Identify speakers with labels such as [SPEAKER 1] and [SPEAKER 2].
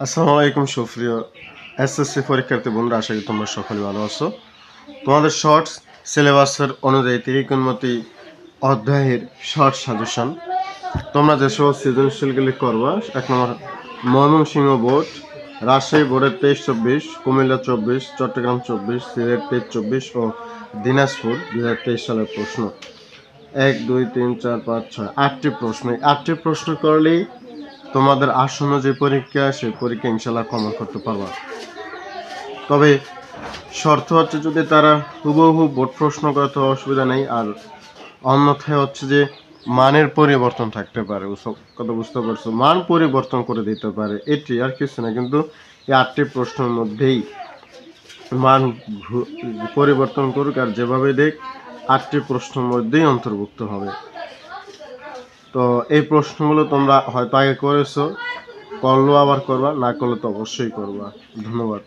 [SPEAKER 1] আসসালামু আলাইকুম সুপ্রিয় এসএসসি পরীক্ষার্থী বন্ধুরা, আশা করি তোমরা সকলে ভালো আছো। তোমাদের শর্ট সিলেবাসের অনুযায়ী ত্রিকোণমিতি অধ্যায়ের শর্ট সাজেশন তোমরা যেসব সৃজনশীলগুলি করবা, 1 নম্বর ময়মনসিংহ বোর্ড, রাজশাহী বোর্ডের 23-24, কুমিল্লা 24, চট্টগ্রাম 24, সিলেট 23-24 ও দিনাজপুর 2023 সালের প্রশ্ন। 1, 2, 3, 4, 5, 6 8টি প্রশ্ন। 8টি প্রশ্ন করলেই তোমাদের আসন্ন যে পরীক্ষা, সেই পরীক্ষা ইনশাল্লাহ কমন করতে পারবা। তবে শর্ত হচ্ছে, যদি তারা হুবহু বোর্ড প্রশ্ন করে তো অসুবিধা নেই, আর অন্যথায় হচ্ছে যে মানের পরিবর্তন থাকতে পারে। কথা বুঝতে পারছো? মান পরিবর্তন করে দিতে পারে, এটি আর কিছু না। কিন্তু এই 8টি প্রশ্নের মধ্যেই মান পরিবর্তন করুক আর যেভাবে দেখ, 8টি প্রশ্নের মধ্যেই অন্তর্ভুক্ত হবে। তো এই প্রশ্নগুলো তোমরা হয়তো আগে করেছো, করলেও আবার করবা, না করলে তো অবশ্যই করবা। ধন্যবাদ।